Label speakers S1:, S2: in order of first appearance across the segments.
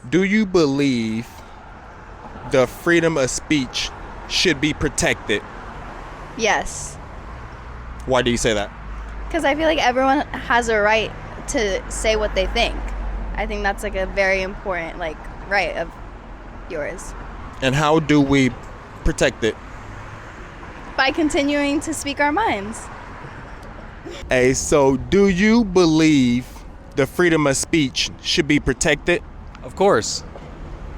S1: Do you believe the freedom of speech should be protected?
S2: Yes,
S1: Why do you say that?
S2: because I feel like everyone has a right to say what they think. I think that's like a very important right of yours.
S1: And how do we protect it?
S2: By continuing to speak our minds.
S1: Hey, so do you believe the freedom of speech should be protected?
S3: Of course.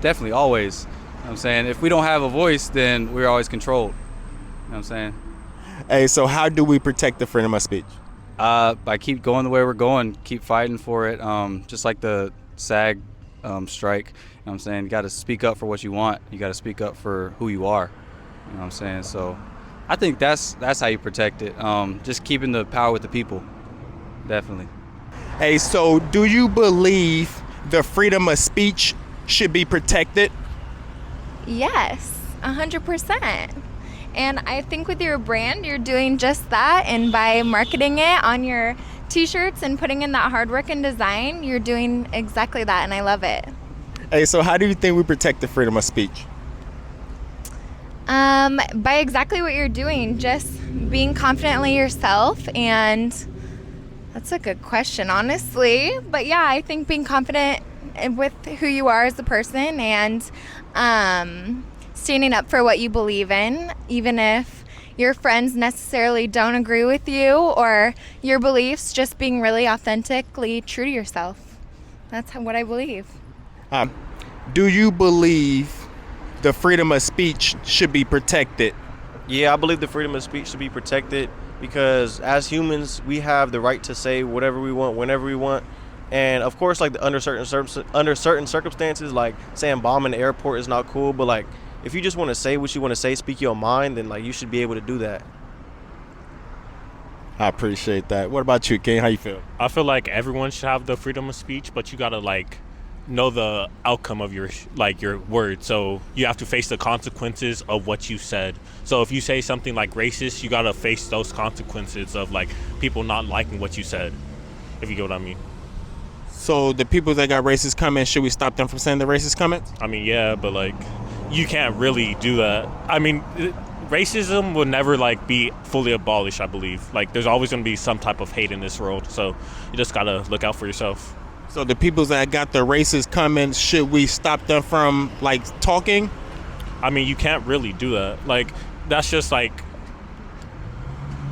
S3: Definitely, always. You know what I'm saying? If we don't have a voice, then we're always controlled. You know what I'm saying?
S1: Hey, so how do we protect the freedom of speech?
S3: By keep going the way we're going, keep fighting for it. Just like the SAG strike. You know what I'm saying? You got to speak up for what you want. You got to speak up for who you are. You know what I'm saying? So I think that's how you protect it. Just keeping the power with the people. Definitely.
S1: Hey, so do you believe the freedom of speech should be protected?
S4: Yes, 100%. And I think with your brand, you're doing just that. And by marketing it on your t-shirts and putting in that hard work and design, you're doing exactly that. And I love it.
S1: Hey, so how do you think we protect the freedom of speech?
S4: By exactly what you're doing, just being confidently yourself. And that's a good question, honestly. But yeah, I think being confident with who you are as a person and standing up for what you believe in, even if your friends necessarily don't agree with you or your beliefs, just being really authentically true to yourself. That's what I believe.
S1: Do you believe the freedom of speech should be protected?
S5: Yeah, I believe the freedom of speech should be protected because as humans, we have the right to say whatever we want, whenever we want. And of course, like under certain circumstances, like saying bomb in the airport is not cool. But like, if you just want to say what you want to say, speak your mind, then like you should be able to do that.
S1: I appreciate that. What about you, King? How you feel?
S6: I feel like everyone should have the freedom of speech, but you gotta know the outcome of your words. So you have to face the consequences of what you said. So if you say something like racist, you gotta face those consequences of like people not liking what you said. If you get what I mean.
S1: So the people that got racist comments, should we stop them from saying the racist comments?
S6: I mean, yeah, but like you can't really do that. I mean, racism will never be fully abolished, I believe. Like there's always going to be some type of hate in this world. So you just got to look out for yourself.
S1: So the people that got the racist comments, should we stop them from talking?
S6: I mean, you can't really do that. Like that's just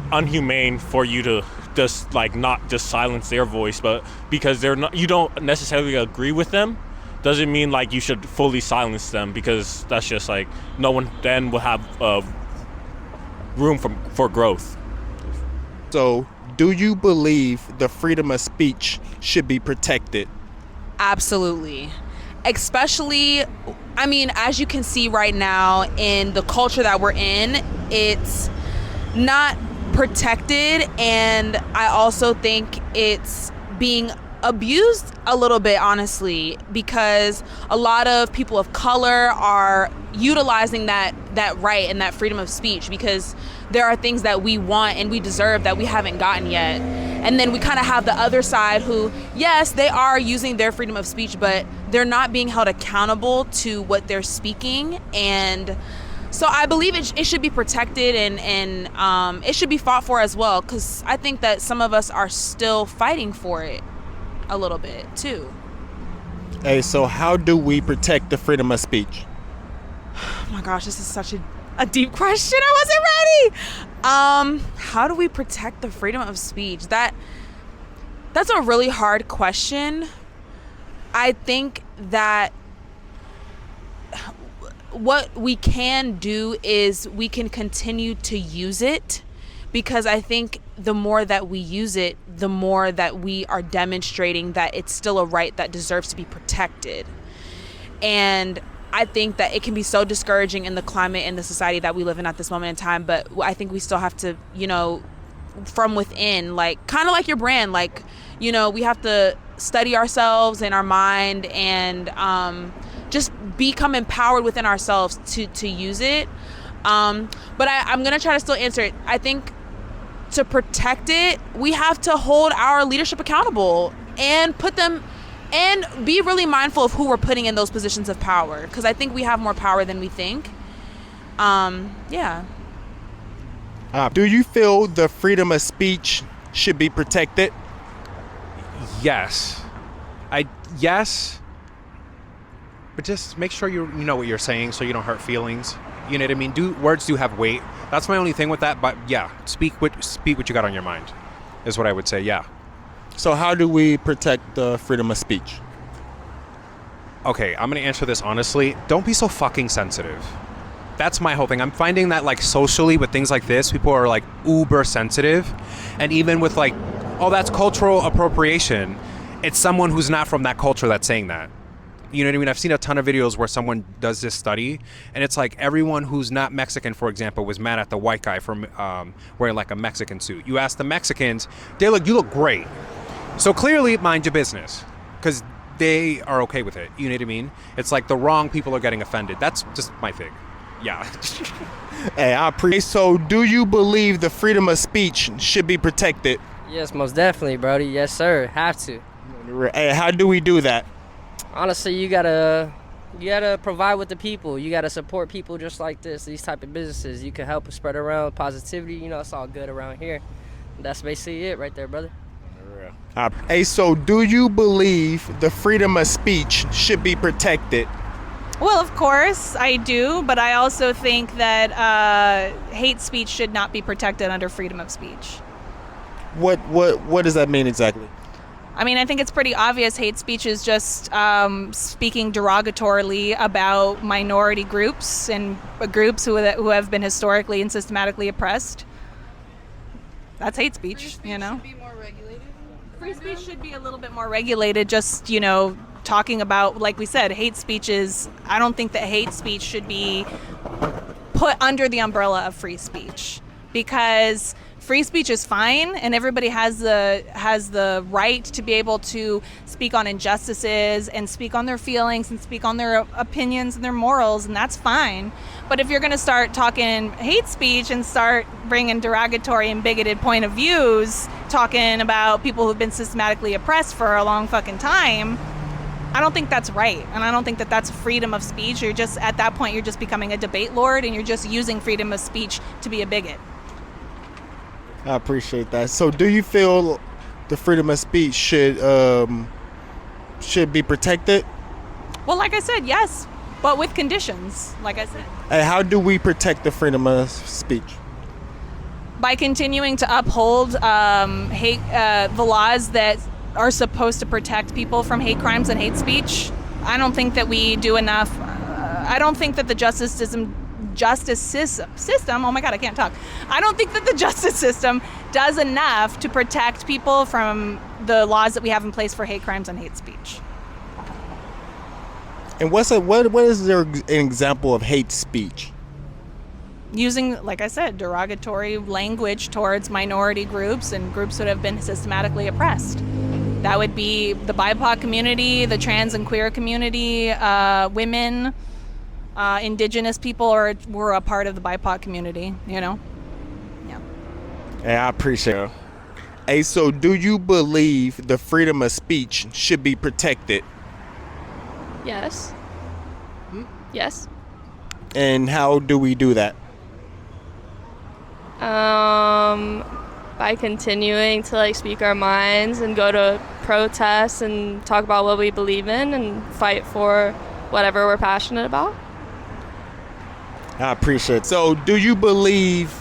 S6: unhumane for you to just not just silence their voice, but because you don't necessarily agree with them, doesn't mean you should fully silence them, because that's just no one then will have room for growth.
S1: So do you believe the freedom of speech should be protected?
S7: Absolutely. Especially, I mean, as you can see right now in the culture that we're in, it's not protected, and I also think it's being abused a little bit, honestly, because a lot of people of color are utilizing that right and that freedom of speech, because there are things that we want and we deserve that we haven't gotten yet. And then we kind of have the other side who, yes, they are using their freedom of speech, but they're not being held accountable to what they're speaking. And so I believe it should be protected, and it should be fought for as well, because I think that some of us are still fighting for it a little bit too.
S1: Hey, so how do we protect the freedom of speech?
S7: Oh my gosh, this is such a deep question. I wasn't ready. How do we protect the freedom of speech? That's a really hard question. I think that what we can do is we can continue to use it, because I think the more that we use it, the more that we are demonstrating that it's still a right that deserves to be protected. And I think that it can be so discouraging in the climate and the society that we live in at this moment in time, but I think we still have to, from within, kind of like your brand, we have to study ourselves and our mind, and just become empowered within ourselves to use it. But I'm going to try to still answer it. I think to protect it, we have to hold our leadership accountable and put them And be really mindful of who we're putting in those positions of power, because I think we have more power than we think. Yeah.
S1: Do you feel the freedom of speech should be protected?
S8: Yes. Yes. But just make sure you know what you're saying so you don't hurt feelings. You know what I mean? Words do have weight. That's my only thing with that. But yeah, speak what you got on your mind, is what I would say. Yeah.
S1: So how do we protect the freedom of speech?
S8: Okay, I'm gonna answer this honestly. Don't be so fucking sensitive. That's my whole thing. I'm finding that like socially with things like this, people are like uber sensitive, and even with like, oh, that's cultural appropriation. It's someone who's not from that culture that's saying that. You know what I mean? I've seen a ton of videos where someone does this study, and it's like everyone who's not Mexican, for example, was mad at the white guy for wearing like a Mexican suit. You ask the Mexicans, you look great. So clearly, mind your business, because they are okay with it. You know what I mean? It's like the wrong people are getting offended. That's just my thing. Yeah.
S1: Hey, I appreciate. So, do you believe the freedom of speech should be protected?
S9: Yes, most definitely, Brody. Yes, sir. Have to.
S1: Hey, how do we do that?
S9: Honestly, you gotta provide with the people. You gotta support people just like these type of businesses. You can help spread around positivity. You know, it's all good around here. That's basically it right there, brother.
S1: Hey, so do you believe the freedom of speech should be protected?
S10: Well, of course I do, but I also think that hate speech should not be protected under freedom of speech.
S1: What does that mean exactly?
S10: I mean, I think it's pretty obvious hate speech is just speaking derogatorily about minority groups and groups who have been historically and systematically oppressed. That's hate speech, you know?
S7: Should be more regulated.
S10: Free speech should be a little bit more regulated, just, you know, talking about, like we said, hate speech is, I don't think that hate speech should be put under the umbrella of free speech, because free speech is fine and everybody has the right to be able to speak on injustices and speak on their feelings and speak on their opinions and their morals, and that's fine. But if you're going to start talking hate speech and start bringing derogatory and bigoted point of views, talking about people who've been systematically oppressed for a long fucking time, I don't think that's right. And I don't think that that's freedom of speech. You're just, at that point, you're just becoming a debate lord and you're just using freedom of speech to be a bigot.
S1: I appreciate that. So do you feel the freedom of speech should be protected?
S10: Well, like I said, yes, but with conditions, like I said.
S1: Hey, how do we protect the freedom of speech?
S10: By continuing to uphold the laws that are supposed to protect people from hate crimes and hate speech. I don't think that we do enough. I don't think that the justice system, oh my God, I can't talk. I don't think that the justice system does enough to protect people from the laws that we have in place for hate crimes and hate speech.
S1: And what is there an example of hate speech?
S10: Using, like I said, derogatory language towards minority groups and groups that have been systematically oppressed. That would be the BIPOC community, the trans and queer community, women, indigenous people were a part of the BIPOC community, you know? Yeah.
S1: Hey, I appreciate it. Hey, so do you believe the freedom of speech should be protected?
S2: Yes. Yes.
S1: And how do we do that?
S2: By continuing to like speak our minds and go to protests and talk about what we believe in and fight for whatever we're passionate about.
S1: I appreciate it. So do you believe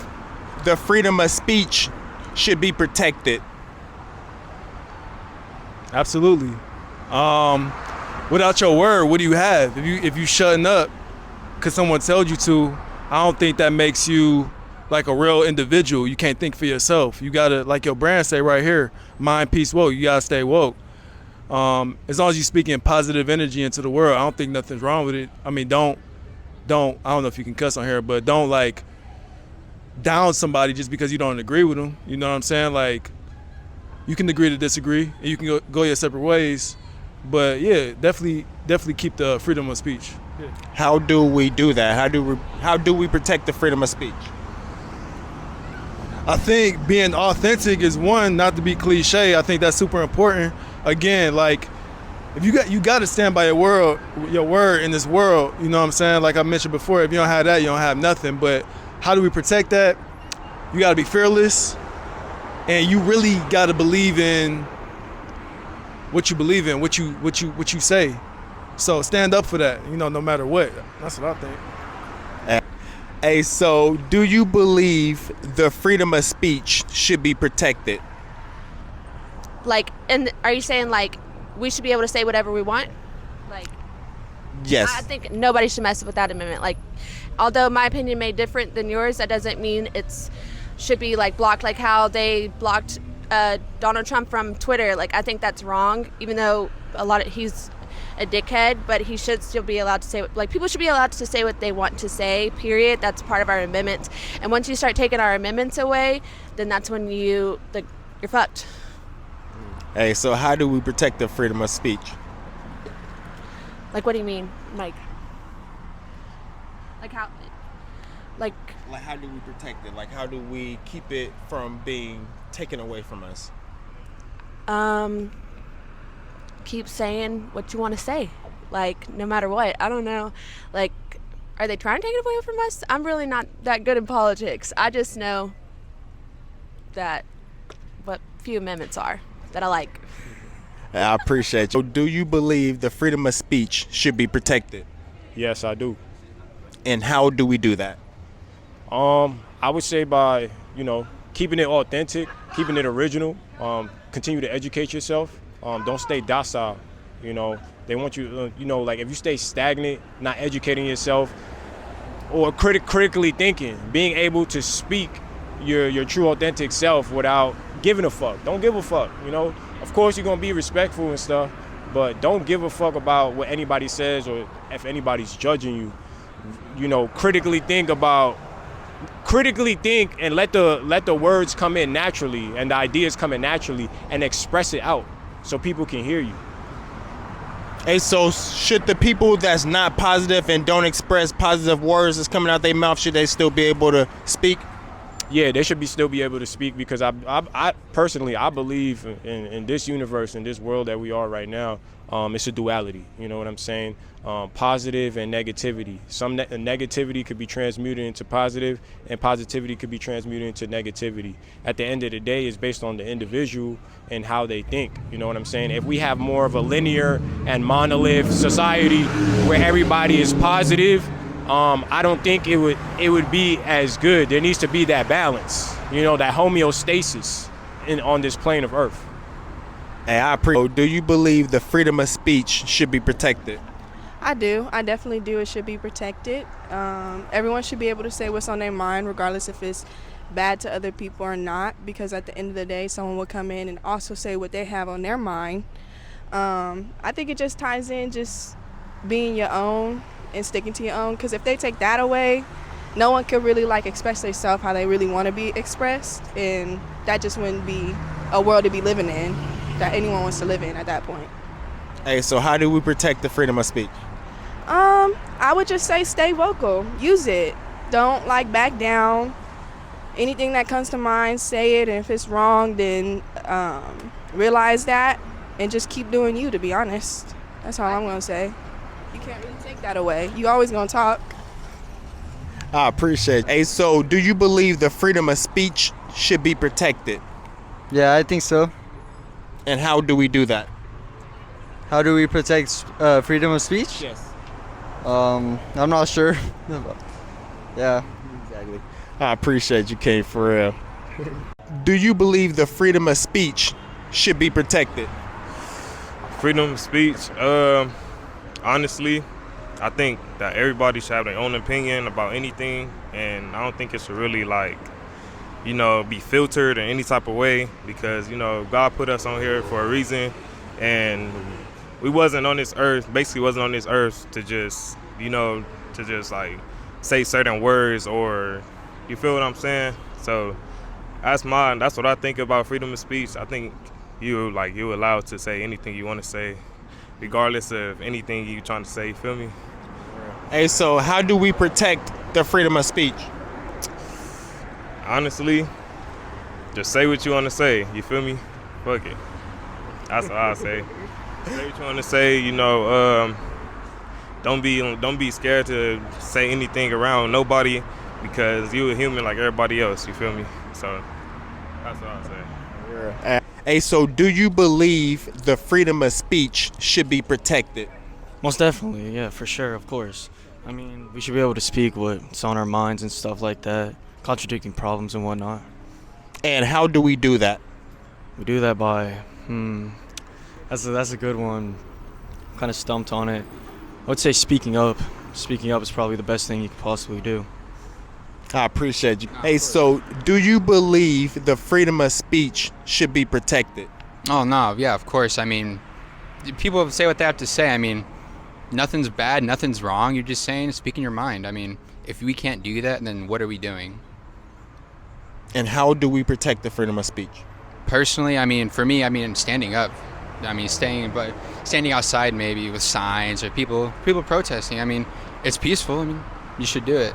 S1: the freedom of speech should be protected?
S11: Absolutely. Without your word, what do you have? If you shutting up because someone told you to, I don't think that makes you like a real individual. You can't think for yourself. You gotta, like your brand say right here, mind, peace, woke. You gotta stay woke. As long as you speaking positive energy into the world, I don't think nothing's wrong with it. I mean, don't. I don't know if you can cuss on here, but don't like down somebody just because you don't agree with them. You know what I'm saying? Like, you can agree to disagree, and you can go your separate ways. But yeah, definitely keep the freedom of speech. Yeah.
S1: How do we do that? How do we protect the freedom of speech?
S11: I think being authentic is one, not to be cliche. I think that's super important. Again, like if you got to stand by your word in this world. You know what I'm saying? Like I mentioned before, if you don't have that, you don't have nothing. But how do we protect that? You got to be fearless, and you really got to believe in what you believe in, what you say. So stand up for that. You know, no matter what. That's what I think.
S1: Hey, so do you believe the freedom of speech should be protected?
S12: Like, and are you saying like we should be able to say whatever we want? Like,
S1: Yes.
S12: I think nobody should mess with that amendment. Like, although my opinion may different than yours, that doesn't mean it's should be like blocked. Like how they blocked Donald Trump from Twitter. Like, I think that's wrong. Even though he's a dickhead, but he should still be allowed to say, like, people should be allowed to say what they want to say, period. That's part of our amendments. And once you start taking our amendments away, then that's when you're fucked.
S1: Hey, so how do we protect the freedom of speech?
S12: Like, what do you mean? Like how? Like
S1: how do we protect it? Like, how do we keep it from being taken away from us?
S12: Keep saying what you want to say, like, no matter what. I don't know, like, are they trying to take it away from us? I'm really not that good in politics. I just know that what few amendments are that I like.
S1: I appreciate you. So do you believe the freedom of speech should be protected?
S13: Yes, I do.
S1: And how do we do that?
S13: I would say by, keeping it authentic, keeping it original, continue to educate yourself. Don't stay docile. They want you, like if you stay stagnant, not educating yourself, or critically thinking, being able to speak your true authentic self without giving a fuck. Don't give a fuck. Of course you're gonna be respectful and stuff, but don't give a fuck about what anybody says or if anybody's judging you. Critically think and let the words come in naturally and the ideas come in naturally and express it out so people can hear you.
S1: Hey, so should the people that's not positive and don't express positive words that's coming out their mouth, should they still be able to speak?
S13: Yeah, they should still be able to speak, because I personally believe in this universe, in this world that we are right now. It's a duality. You know what I'm saying? Positive and negativity. Some negativity could be transmuted into positive, and positivity could be transmuted into negativity. At the end of the day, it's based on the individual and how they think. You know what I'm saying? If we have more of a linear and monolith society where everybody is positive, I don't think it would be as good. There needs to be that balance, that homeostasis on this plane of Earth.
S1: Hey, I appreciate. Do you believe the freedom of speech should be protected?
S14: I do. I definitely do. It should be protected. Everyone should be able to say what's on their mind, regardless if it's bad to other people or not, because at the end of the day, someone will come in and also say what they have on their mind. I think it just ties in just being your own and sticking to your own, because if they take that away, no one could really express themselves how they really want to be expressed, and that just wouldn't be a world to be living in that anyone wants to live in at that point.
S1: Hey, so how do we protect the freedom of speech?
S14: I would just say stay vocal, use it, don't back down. Anything that comes to mind, say it, and if it's wrong, then realize that and just keep doing you, to be honest. That's all I'm gonna say. You can't really take that away. You always gonna talk.
S1: I appreciate it. Hey, so do you believe the freedom of speech should be protected?
S15: Yeah, I think so.
S1: And how do we do that?
S15: How do we protect freedom of speech?
S1: Yes.
S15: I'm not sure. Yeah.
S1: Exactly. I appreciate you, Kate, for real. Do you believe the freedom of speech should be protected?
S16: Freedom of speech, honestly, I think that everybody should have their own opinion about anything, and I don't think it should really be filtered in any type of way, because God put us on here for a reason, and we wasn't on this earth to just say certain words, or you feel what I'm saying? So that's what I think about freedom of speech. I think you're allowed to say anything you want to say, regardless of anything you're trying to say. You feel me?
S1: Hey, so how do we protect the freedom of speech?
S16: Honestly, just say what you want to say. You feel me? Fuck it. That's what I say. They trying to say, don't be scared to say anything around nobody because you a human like everybody else. You feel me? So that's all I say.
S1: Hey, so do you believe the freedom of speech should be protected?
S17: Most definitely, yeah, for sure, of course. I mean, we should be able to speak what's on our minds and stuff like that, contradicting problems and whatnot.
S1: And how do we do that?
S17: We do that by, that's a good one. I'm kind of stumped on it. I would say speaking up. Speaking up is probably the best thing you could possibly do.
S1: I appreciate you. Hey, so do you believe the freedom of speech should be protected?
S18: Oh, no, yeah, of course. I mean, people say what they have to say. I mean, nothing's bad, nothing's wrong. You're just speaking your mind. I mean, if we can't do that, then what are we doing?
S1: And how do we protect the freedom of speech?
S18: Personally, I mean, for me, standing up. I mean, standing outside maybe with signs or people protesting. I mean, it's peaceful. I mean, you should do it.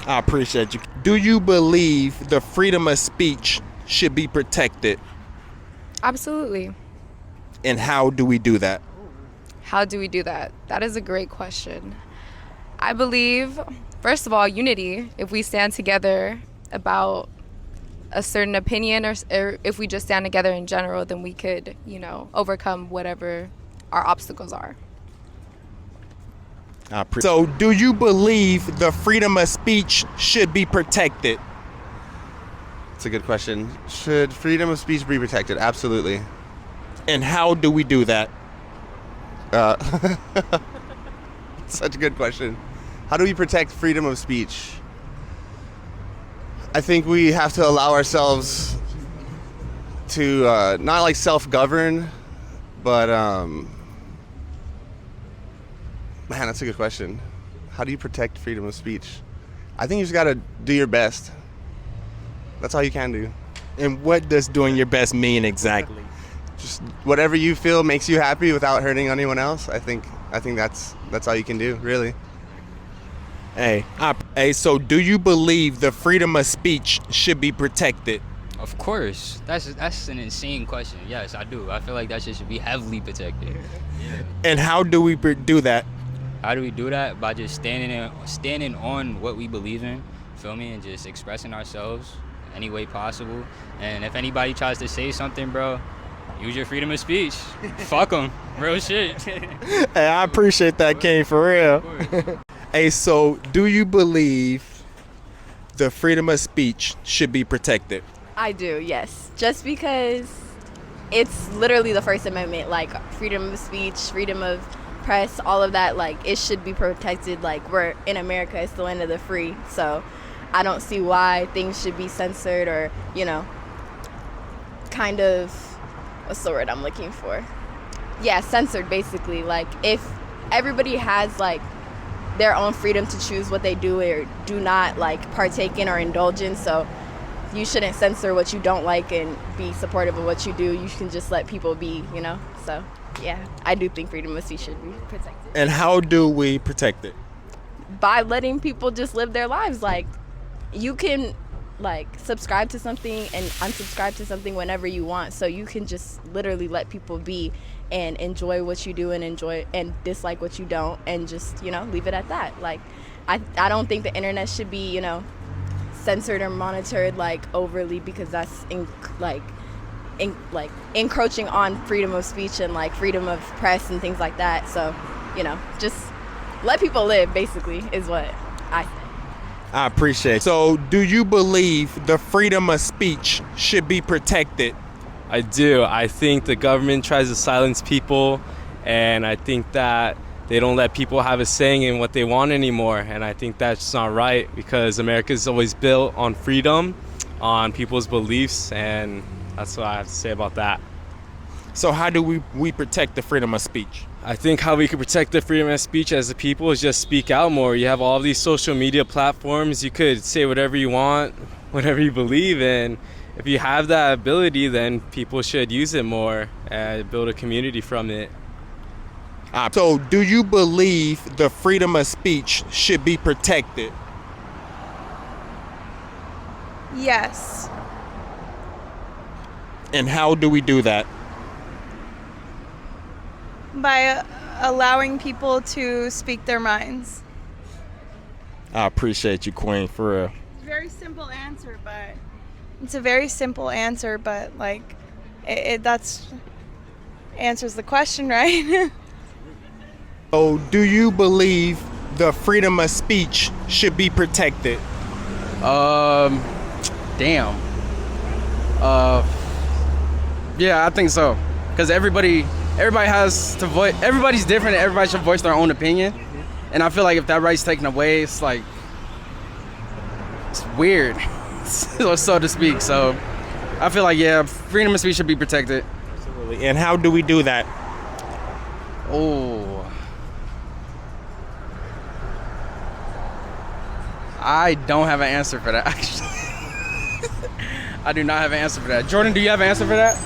S1: I appreciate you. Do you believe the freedom of speech should be protected?
S19: Absolutely.
S1: And how do we do that?
S19: How do we do that? That is a great question. I believe, first of all, unity. If we stand together about a certain opinion or if we just stand together in general, then we could, overcome whatever our obstacles are.
S1: So do you believe the freedom of speech should be protected?
S20: It's a good question. Should freedom of speech be protected? Absolutely.
S1: And how do we do that?
S20: Such a good question. How do we protect freedom of speech? I think we have to allow ourselves to not like self-govern, but man, that's a good question. How do you protect freedom of speech? I think you just gotta do your best. That's all you can do.
S1: And what does doing your best mean exactly?
S20: Just whatever you feel makes you happy without hurting anyone else. I think that's all you can do, really.
S1: Hey, so do you believe the freedom of speech should be protected?
S21: Of course. That's an insane question. Yes, I do. I feel like that shit should be heavily protected. Yeah.
S1: And how do we do that?
S21: How do we do that? By just standing on what we believe in, feel me, and just expressing ourselves any way possible. And if anybody tries to say something, bro, use your freedom of speech. Fuck them. Real shit.
S1: Hey, I appreciate that, King, for real. Hey, so do you believe the freedom of speech should be protected?
S22: I do, yes. Just because it's literally the First Amendment, like freedom of speech, freedom of press, all of that, like it should be protected. Like we're in America, it's the land of the free. So I don't see why things should be censored or, kind of, what's the word I'm looking for? Yeah, censored basically. Like if everybody has like their own freedom to choose what they do or do not like partake in or indulge in, so you shouldn't censor what you don't like and be supportive of what you do. You can just let people be, so yeah, I do think freedom of speech should be protected.
S1: And how do we protect it?
S22: By letting people just live their lives. Like you can like subscribe to something and unsubscribe to something whenever you want, so you can just literally let people be and enjoy what you do and enjoy and dislike what you don't, and just leave it at that. Like I don't think the internet should be censored or monitored like overly, because that's encroaching on freedom of speech and like freedom of press and things like that. So just let people live basically is what I think.
S1: I appreciate it. So do you believe the freedom of speech should be protected?
S23: I do. I think the government tries to silence people, and I think that they don't let people have a saying in what they want anymore. And I think that's not right, because America is always built on freedom, on people's beliefs, and that's what I have to say about that.
S1: So how do we protect the freedom of speech?
S23: I think how we can protect the freedom of speech as a people is just speak out more. You have all these social media platforms. You could say whatever you want, whatever you believe in. If you have that ability, then people should use it more and build a community from it.
S1: So do you believe the freedom of speech should be protected?
S2: Yes.
S1: And how do we do that?
S3: By allowing people to speak their minds.
S1: I appreciate you, Queen, for real.
S3: Very simple answer, but it's a very simple answer, but like that's answers the question, right?
S1: So, do you believe the freedom of speech should be protected?
S4: Damn. Yeah, I think so. Because everybody has to voice. Everybody's different, and everybody should voice their own opinion. And I feel like if that right's taken away, it's like it's weird, so to speak. So I feel like freedom of speech should be protected.
S1: Absolutely. And how do we do that?
S4: Oh. I don't have an answer for that, actually. I do not have an answer for that. Jordan, do you have an answer for that?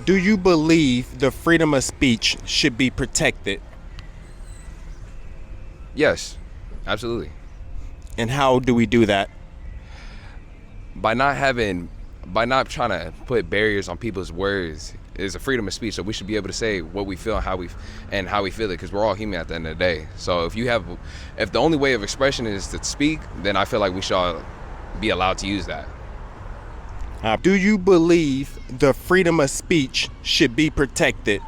S1: Do you believe the freedom of speech should be protected?
S5: Yes, absolutely.
S1: And how do we do that?
S5: By not trying to put barriers on people's words is a freedom of speech. So we should be able to say what we feel and how we feel it, because we're all human at the end of the day. So if the only way of expression is to speak, then I feel like we should all be allowed to use that.
S1: Do you believe the freedom of speech should be protected?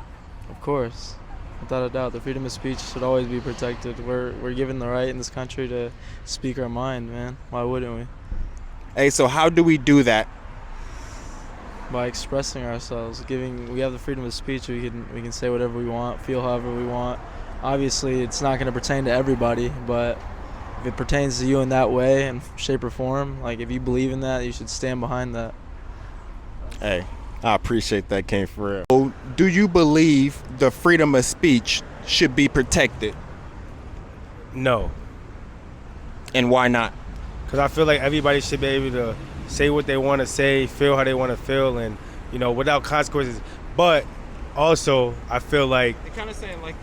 S17: Of course, without a doubt, the freedom of speech should always be protected. We're given the right in this country to speak our mind, man. Why wouldn't we?
S1: Hey, so how do we do that?
S17: By expressing ourselves. We have the freedom of speech. We can say whatever we want, feel however we want. Obviously, it's not going to pertain to everybody, but if it pertains to you in that way, in shape or form, like if you believe in that, you should stand behind that.
S1: Hey, I appreciate that, King, for real. So, do you believe the freedom of speech should be protected?
S13: No.
S1: And why not?
S13: Because I feel like everybody should be able to say what they want to say, feel how they want to feel, and without consequences. But also, I feel like
S1: It kind of sound like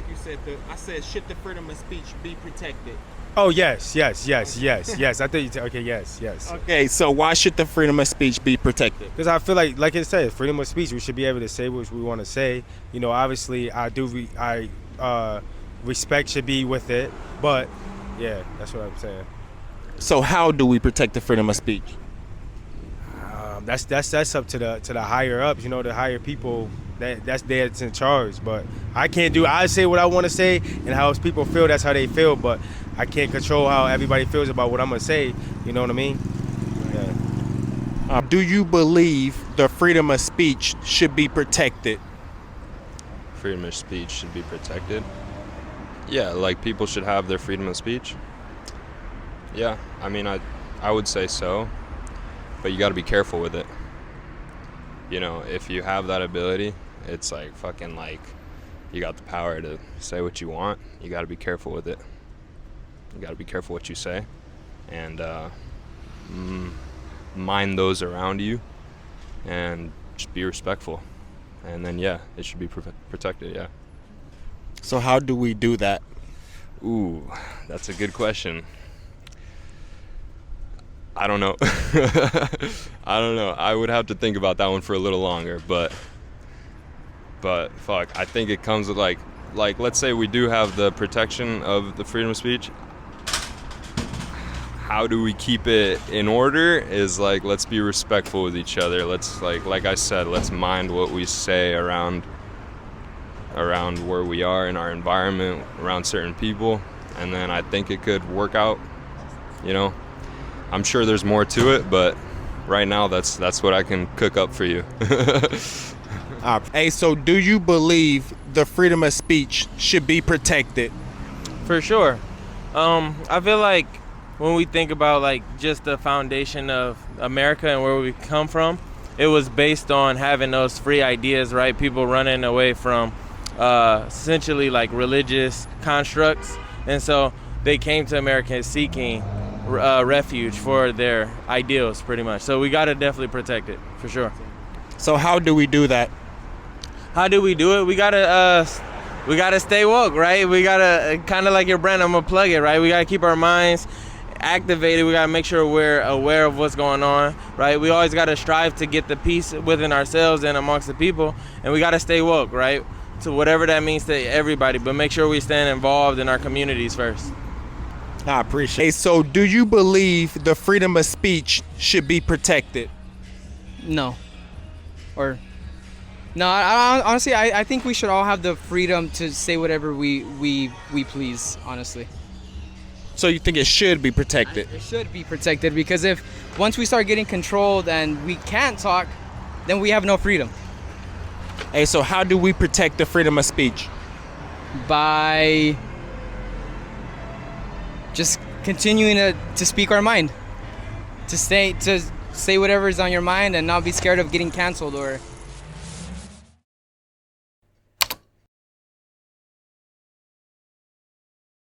S1: you said I said should the freedom of speech be protected?
S13: oh yes. I think okay, yes.
S1: Okay, so why should the freedom of speech be protected?
S13: Because I feel like I said, freedom of speech, we should be able to say what we want to say. Obviously, respect should be with it, but yeah, that's what I'm saying.
S1: So how do we protect the freedom of speech?
S13: That's up to the higher ups, the higher people that's in charge. But I say what I want to say, and how people feel, that's how they feel. But I can't control how everybody feels about what I'm gonna say. You know what I mean? Yeah.
S1: Do you believe the freedom of speech should be protected?
S24: Freedom of speech should be protected. Yeah, like people should have their freedom of speech. Yeah, I mean, I would say so, but you got to be careful with it. If you have that ability, it's like fucking like you got the power to say what you want. You got to be careful with it. You got to be careful what you say, and mind those around you, and just be respectful. And then it should be protected. Yeah.
S1: So how do we do that?
S24: Ooh, that's a good question. I don't know. I would have to think about that one for a little longer, but fuck, I think it comes with like let's say we do have the protection of the freedom of speech. How do we keep it in order is let's be respectful with each other. Let's like I said, let's mind what we say around where we are in our environment, around certain people, and then I think it could work out. I'm sure there's more to it, but right now that's what I can cook up for you.
S1: Hey, so do you believe the freedom of speech should be protected?
S25: For sure. I feel like when we think about just the foundation of America and where we come from, it was based on having those free ideas, right? People running away from essentially religious constructs, and so they came to America seeking refuge for their ideals, pretty much. So we got to definitely protect it, for sure.
S1: So how do we do that?
S25: How do we do it? We gotta stay woke, right? We gotta, kind of like your brand, I'm gonna plug it, right? We gotta keep our minds activated. We got to make sure we're aware of what's going on, right? We always got to strive to get the peace within ourselves and amongst the people, and we got to stay woke, right? To whatever that means to everybody, but make sure we stand involved in our communities first.
S1: I appreciate it. So do you believe the freedom of speech should be protected?
S6: No. No, honestly, I think we should all have the freedom to say whatever we please, honestly.
S1: So you think it should be protected?
S6: It should be protected, because if once we start getting controlled and we can't talk, then we have no freedom.
S1: Hey, so how do we protect the freedom of speech?
S6: By just continuing to speak our mind, to say whatever is on your mind and not be scared of getting canceled or